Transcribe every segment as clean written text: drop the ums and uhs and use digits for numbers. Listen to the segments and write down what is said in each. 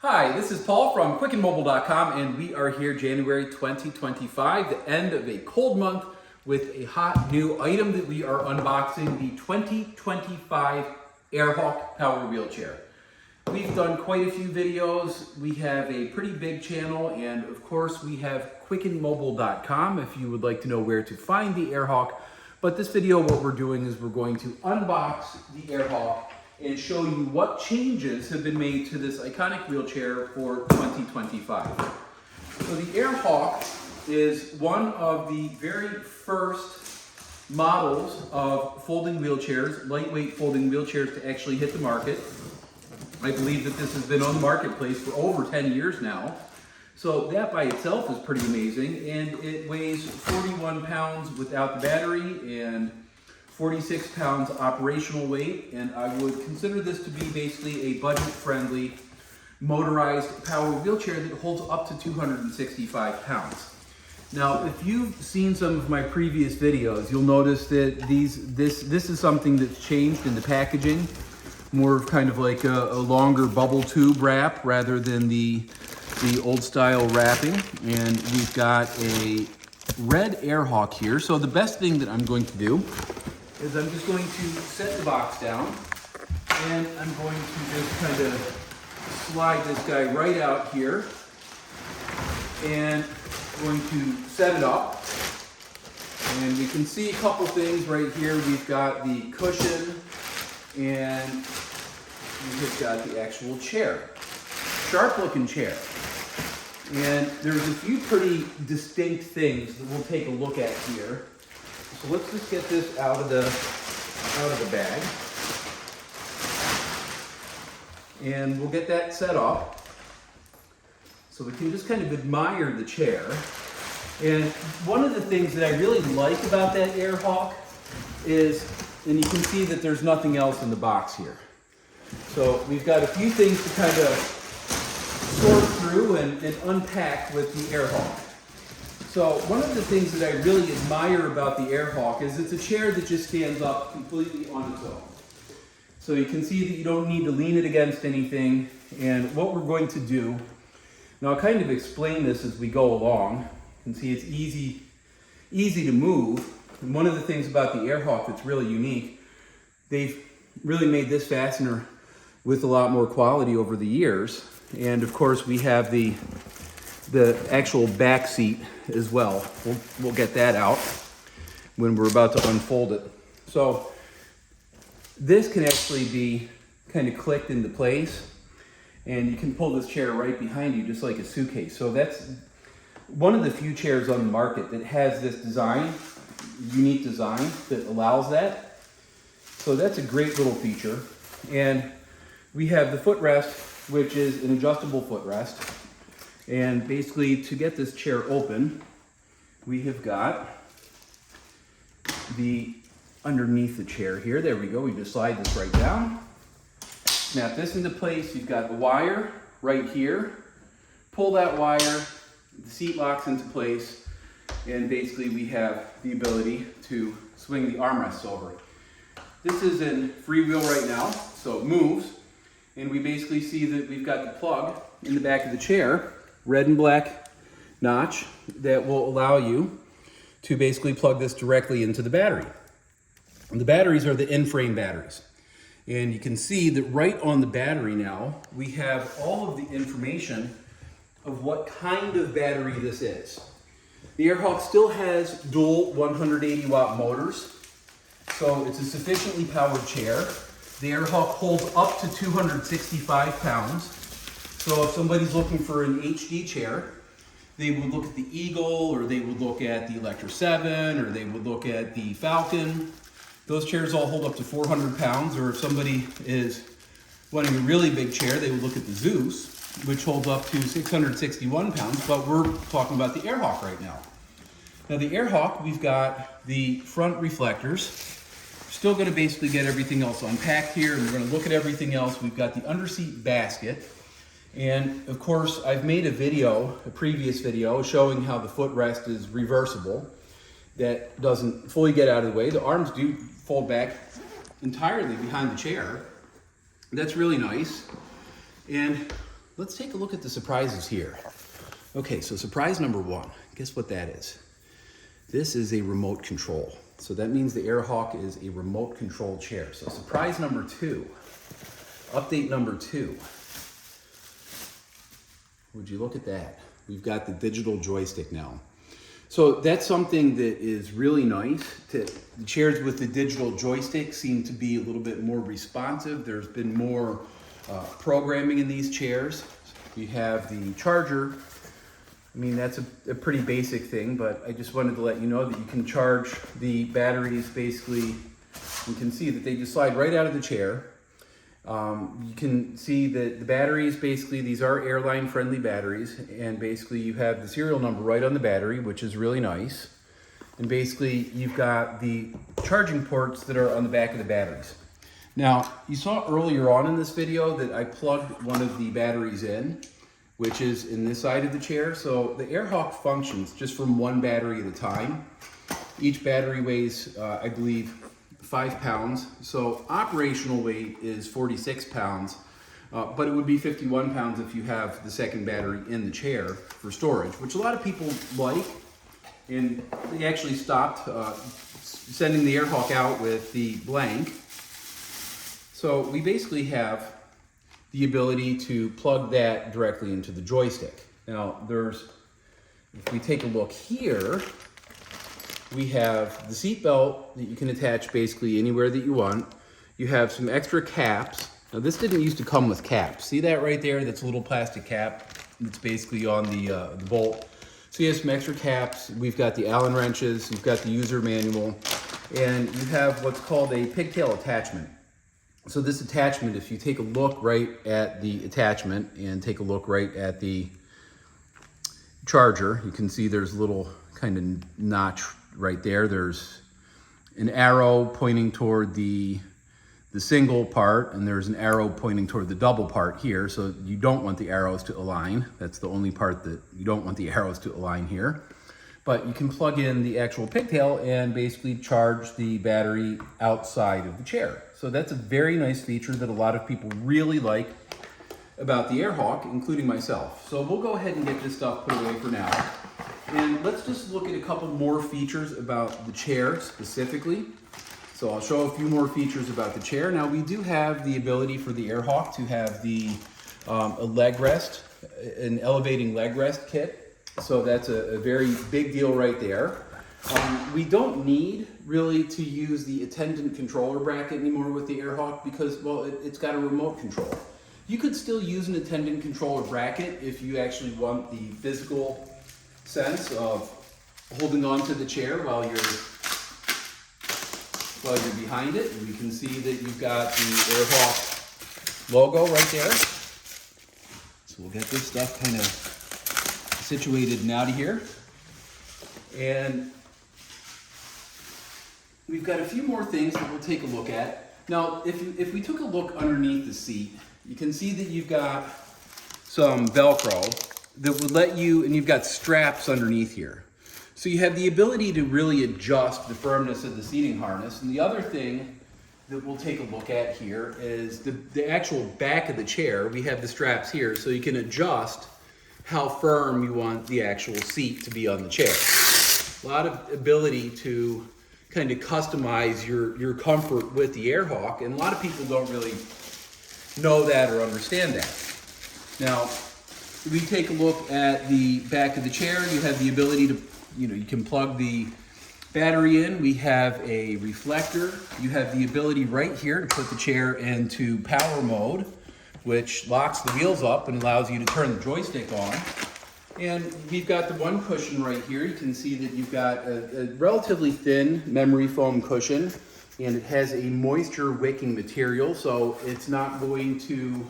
Hi, this is Paul from QuickandMobile.com, and we are here January 2025, the end of a cold month, with a hot new item that we are unboxing, the 2025 AirHawk Power Wheelchair. We've done quite a few videos. We have a pretty big channel, and of course we have QuickandMobile.com if you would like to know where to find the AirHawk. But this video, what we're doing is we're going to unbox the AirHawk and show you what changes have been made to this iconic wheelchair for 2025. So the AirHawk is one of the very first models of folding wheelchairs, lightweight folding wheelchairs to actually hit the market. I believe that this has been on the marketplace for over 10 years now. So that by itself is pretty amazing, and it weighs 41 pounds without the battery and 46 pounds operational weight, and I would consider this to be basically a budget-friendly motorized power wheelchair that holds up to 265 pounds. Now, if you've seen some of my previous videos, you'll notice that this is something that's changed in the packaging, more of kind of like a longer bubble tube wrap rather than the old style wrapping, and we've got a red AirHawk here. So the best thing that I'm going to do is I'm just going to set the box down, and I'm going to just kind of slide this guy right out here, and I'm going to set it up. And we can see a couple things right here. We've got the cushion, and we've got the actual chair. Sharp looking chair. And there's a few pretty distinct things that we'll take a look at here. So let's just get this out of the bag. And we'll get that set up so we can just kind of admire the chair. And one of the things that I really like about that AirHawk is, and you can see that there's nothing else in the box here. So we've got a few things to kind of sort through and unpack with the AirHawk. So one of the things that I really admire about the AirHawk is it's a chair that just stands up completely on its own. So you can see that you don't need to lean it against anything. And what we're going to do, now I'll kind of explain this as we go along. You can see it's easy to move. And one of the things about the AirHawk that's really unique, they've really made this fastener with a lot more quality over the years. And of course we have the actual back seat as well. We'll get that out when we're about to unfold it. So this can actually be kind of clicked into place, and you can pull this chair right behind you just like a suitcase. So that's one of the few chairs on the market that has this design, unique design that allows that. So that's a great little feature. And we have the footrest, which is an adjustable footrest. And basically, to get this chair open, we have got the underneath the chair here. There we go. We just slide this right down. Snap this into place. You've got the wire right here. Pull that wire. The seat locks into place. And basically, we have the ability to swing the armrests over. This is in freewheel right now, so it moves. And we basically see that we've got the plug in the back of the chair, red and black notch, that will allow you to basically plug this directly into the battery. And the batteries are the in-frame batteries. And you can see that right on the battery now, we have all of the information of what kind of battery this is. The AirHawk still has dual 180 watt motors, so it's a sufficiently powered chair. The AirHawk holds up to 265 pounds. So if somebody's looking for an HD chair, they would look at the Eagle, or they would look at the Electra 7, or they would look at the Falcon. Those chairs all hold up to 400 pounds, or if somebody is wanting a really big chair, they would look at the Zeus, which holds up to 661 pounds, but we're talking about the AirHawk right now. Now the AirHawk, we've got the front reflectors. Still going to basically get everything else unpacked here, and we're going to look at everything else. We've got the underseat basket, and of course I've made a previous video showing how the footrest is reversible. That doesn't fully get out of the way. The arms do fold back entirely behind the chair. That's really nice. And let's take a look at the surprises here. Okay, so surprise number one, guess what that is? This is a remote control. So that means the AirHawk is a remote control chair. So surprise number two, update number two. Would you look at that? We've got the digital joystick now. So that's something that is really nice. The chairs with the digital joystick seem to be a little bit more responsive. There's been more programming in these chairs. You have the charger. I mean, that's a pretty basic thing, but I just wanted to let you know that you can charge the batteries basically. You can see that they just slide right out of the chair. You can see that the batteries, basically, these are airline friendly batteries, and basically you have the serial number right on the battery, which is really nice. And basically you've got the charging ports that are on the back of the batteries. Now, you saw earlier on in this video that I plugged one of the batteries in, which is in this side of the chair. So the AirHawk functions just from one battery at a time. Each battery weighs, I believe, 5 pounds. So operational weight is 46 pounds, but it would be 51 pounds if you have the second battery in the chair for storage, which a lot of people like. And they actually stopped sending the AirHawk out with the blank. So we basically have the ability to plug that directly into the joystick. Now if we take a look here, we have the seat belt that you can attach basically anywhere that you want. You have some extra caps. Now this didn't used to come with caps. See that right there? That's a little plastic cap that's basically on the bolt. So you have some extra caps. We've got the Allen wrenches. You've got the user manual. And you have what's called a pigtail attachment. So this attachment, if you take a look right at the attachment and take a look right at the charger, you can see there's a little kind of notch right there. There's an arrow pointing toward the single part, and there's an arrow pointing toward the double part here. So you don't want the arrows to align. That's the only part that you don't want the arrows to align here. But you can plug in the actual pigtail and basically charge the battery outside of the chair. So that's a very nice feature that a lot of people really like about the AirHawk, including myself. So we'll go ahead and get this stuff put away for now. And let's just look at a couple more features about the chair specifically. So I'll show a few more features about the chair. Now we do have the ability for the AirHawk to have the a leg rest, an elevating leg rest kit. So that's a very big deal right there. We don't need really to use the attendant controller bracket anymore with the AirHawk because, well, it's got a remote control. You could still use an attendant controller bracket if you actually want the physical sense of holding on to the chair while you're behind it. And you can see that you've got the AirHawk logo right there. So we'll get this stuff kind of situated and out of here. And we've got a few more things that we'll take a look at. Now, if we took a look underneath the seat, you can see that you've got some Velcro that would let you, and you've got straps underneath here. So you have the ability to really adjust the firmness of the seating harness. And the other thing that we'll take a look at here is the actual back of the chair. We have the straps here, so you can adjust how firm you want the actual seat to be on the chair. A lot of ability to kind of customize your comfort with the AirHawk, and a lot of people don't really know that or understand that. Now, if we take a look at the back of the chair, you have the ability to, you can plug the battery in. We have a reflector. You have the ability right here to put the chair into power mode, which locks the wheels up and allows you to turn the joystick on. And we've got the one cushion right here. You can see that you've got a relatively thin memory foam cushion, and it has a moisture wicking material, so it's not going to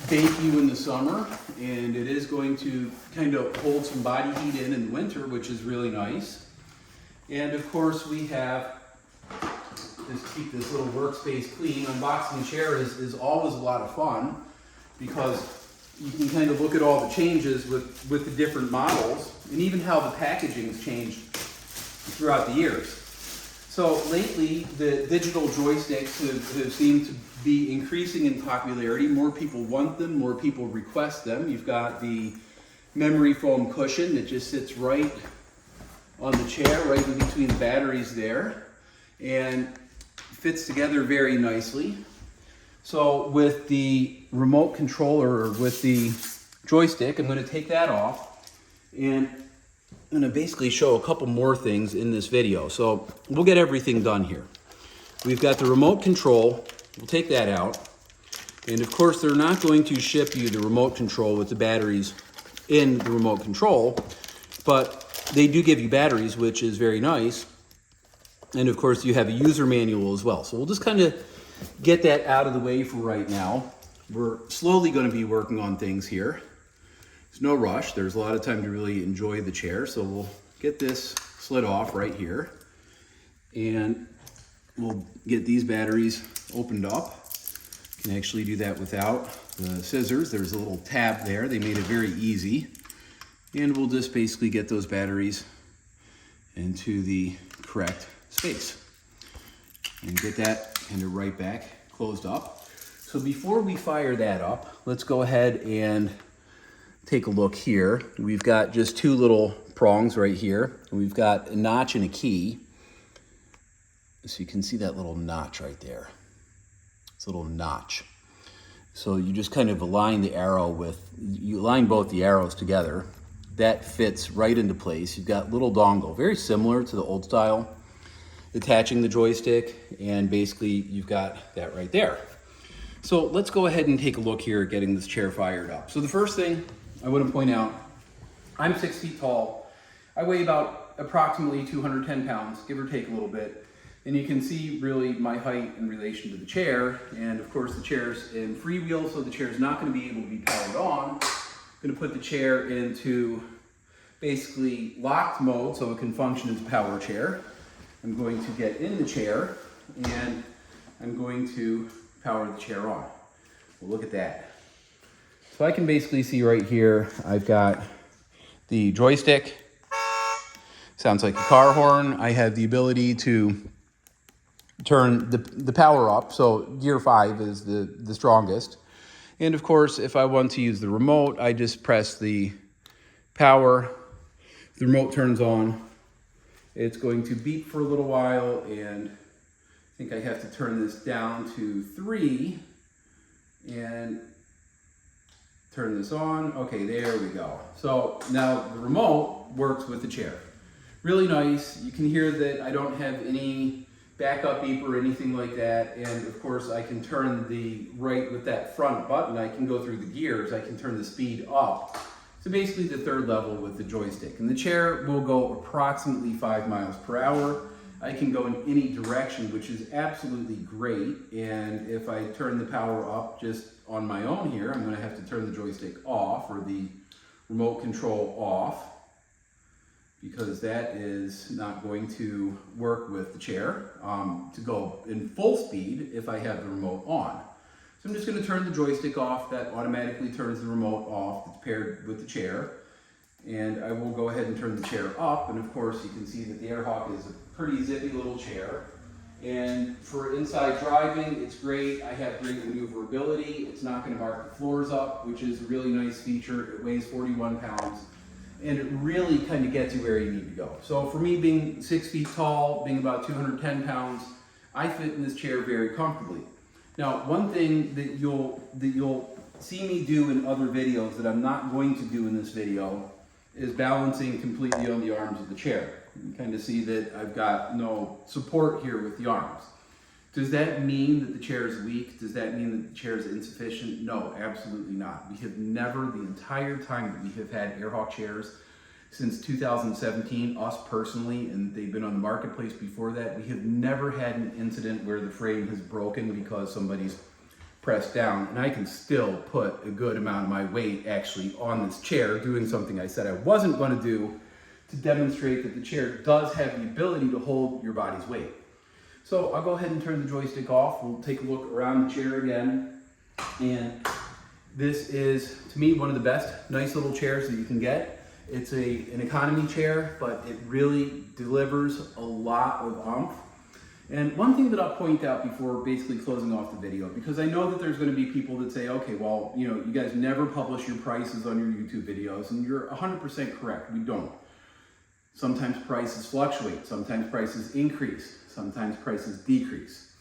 bake you in the summer, and it is going to kind of hold some body heat in the winter, which is really nice. And of course we have, just keep this little workspace clean. Unboxing a chair is always a lot of fun because you can kind of look at all the changes with the different models and even how the packaging's changed throughout the years. So lately, the digital joysticks have seemed to be increasing in popularity. More people want them, more people request them. You've got the memory foam cushion that just sits right on the chair, right in between the batteries there, and fits together very nicely. So with the remote controller, or with the joystick, I'm going to take that off, and I'm going to basically show a couple more things in this video. So we'll get everything done here. We've got the remote control. We'll take that out. And of course, they're not going to ship you the remote control with the batteries in the remote control, but they do give you batteries, which is very nice. And of course, you have a user manual as well. So we'll just kind of get that out of the way for right now. We're slowly going to be working on things here. There's no rush. There's a lot of time to really enjoy the chair. So we'll get this slid off right here. And we'll get these batteries opened up. You can actually do that without the scissors. There's a little tab there. They made it very easy. And we'll just basically get those batteries into the correct space. And get that kind of right back closed up. So before we fire that up, let's go ahead and take a look here. We've got just two little prongs right here. We've got a notch and a key. So you can see that little notch right there. It's a little notch. So you just kind of align the arrow with, you align both the arrows together. That fits right into place. You've got little dongle, very similar to the old style, attaching the joystick, and basically you've got that right there. So let's go ahead and take a look here at getting this chair fired up. So the first thing I want to point out, I'm 6 feet tall. I weigh about approximately 210 pounds, give or take a little bit. And you can see really my height in relation to the chair. And of course the chair's in freewheel, so the chair's not going to be able to be powered on. I'm going to put the chair into basically locked mode so it can function as a power chair. I'm going to get in the chair and I'm going to power the chair on. Well, look at that. So I can basically see right here, I've got the joystick. Sounds like a car horn. I have the ability to turn the power up. So gear 5 is the strongest. And of course, if I want to use the remote, I just press the power. The remote turns on. It's going to beep for a little while, and I think I have to turn this down to 3 and turn this on. Okay, there we go. So now the remote works with the chair. Really nice. You can hear that I don't have any backup beep or anything like that. And of course I can turn the right with that front button. I can go through the gears. I can turn the speed up. So basically the third level with the joystick. And the chair will go approximately 5 miles per hour. I can go in any direction, which is absolutely great. And if I turn the power up just on my own here, I'm going to have to turn the joystick off, or the remote control off, because that is not going to work with the chair to go in full speed if I have the remote on. So I'm just going to turn the joystick off. That automatically turns the remote off. It's paired with the chair. And I will go ahead and turn the chair up. And of course you can see that the AirHawk is a pretty zippy little chair. And for inside driving, it's great. I have great maneuverability. It's not going to mark the floors up, which is a really nice feature. It weighs 41 pounds. And it really kind of gets you where you need to go. So for me, being 6 feet tall, being about 210 pounds, I fit in this chair very comfortably. Now, one thing that you'll see me do in other videos that I'm not going to do in this video is balancing completely on the arms of the chair. You can kind of see that I've got no support here with the arms. Does that mean that the chair is weak? Does that mean that the chair is insufficient? No, absolutely not. We have never, the entire time that we have had AirHawk chairs since 2017, us personally, and they've been on the marketplace before that, we have never had an incident where the frame has broken because somebody's pressed down. And I can still put a good amount of my weight actually on this chair, doing something I said I wasn't going to do, to demonstrate that the chair does have the ability to hold your body's weight. So I'll go ahead and turn the joystick off. We'll take a look around the chair again. And this is, to me, one of the best nice little chairs that you can get. It's an economy chair, but it really delivers a lot of oomph. And one thing that I'll point out before basically closing off the video, because I know that there's going to be people that say, okay, well, you guys never publish your prices on your YouTube videos, and you're 100% correct. We don't. Sometimes prices fluctuate, sometimes prices increase, sometimes prices decrease.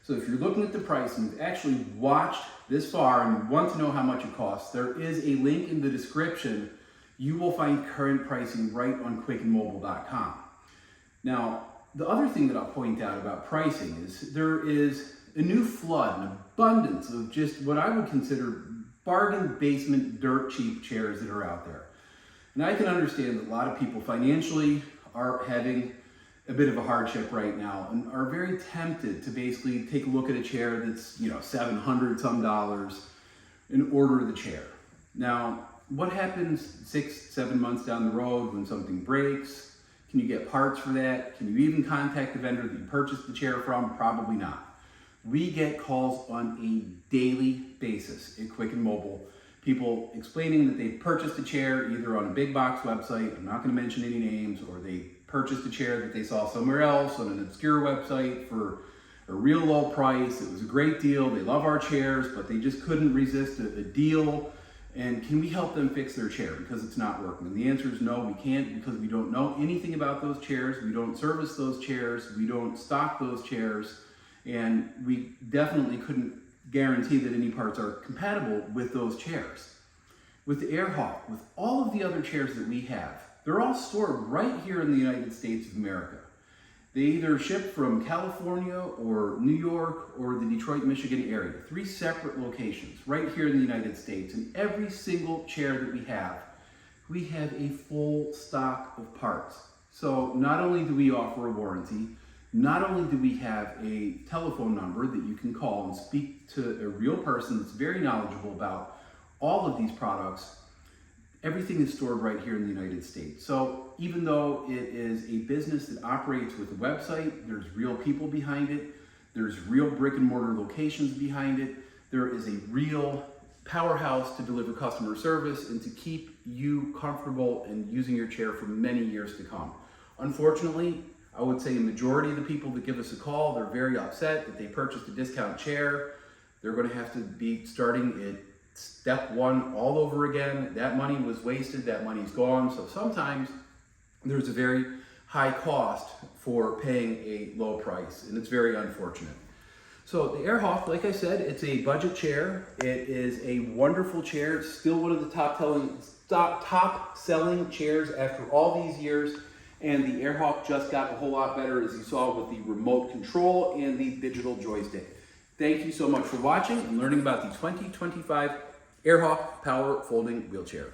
So if you're looking at the price and you've actually watched this far and you want to know how much it costs, there is a link in the description. You will find current pricing right on quickandmobile.com. Now, the other thing that I'll point out about pricing is there is a new flood, an abundance of just what I would consider bargain basement dirt cheap chairs that are out there. And I can understand that a lot of people financially are having a bit of a hardship right now and are very tempted to basically take a look at a chair that's, $700 some and order the chair. Now, what happens 6-7 months down the road when something breaks? Can you get parts for that? Can you even contact the vendor that you purchased the chair from? Probably not. We get calls on a daily basis at Quick and Mobile. People explaining that they purchased a chair either on a big box website, I'm not going to mention any names, or they purchased a chair that they saw somewhere else on an obscure website for a real low price. It was a great deal. They love our chairs, but they just couldn't resist a deal. And can we help them fix their chair because it's not working? And the answer is no, we can't, because we don't know anything about those chairs. We don't service those chairs. We don't stock those chairs. And we definitely couldn't guarantee that any parts are compatible with those chairs. With the AirHawk, with all of the other chairs that we have, they're all stored right here in the United States of America. They either ship from California or New York or the Detroit, Michigan area. 3 separate locations right here in the United States. And every single chair that we have a full stock of parts. So not only do we offer a warranty, not only do we have a telephone number that you can call and speak to a real person that's very knowledgeable about all of these products, everything is stored right here in the United States. So even though it is a business that operates with a website, there's real people behind it, there's real brick and mortar locations behind it, there is a real powerhouse to deliver customer service and to keep you comfortable and using your chair for many years to come. Unfortunately, I would say a majority of the people that give us a call, they're very upset that they purchased a discount chair. They're going to have to be starting at step 1 all over again. That money was wasted, that money's gone. So sometimes there's a very high cost for paying a low price, and it's very unfortunate. So the AirHawk, like I said, it's a budget chair. It is a wonderful chair. It's still one of the top selling chairs after all these years. And the AirHawk just got a whole lot better, as you saw, with the remote control and the digital joystick. Thank you so much for watching and learning about the 2025 AirHawk Power Folding Wheelchair.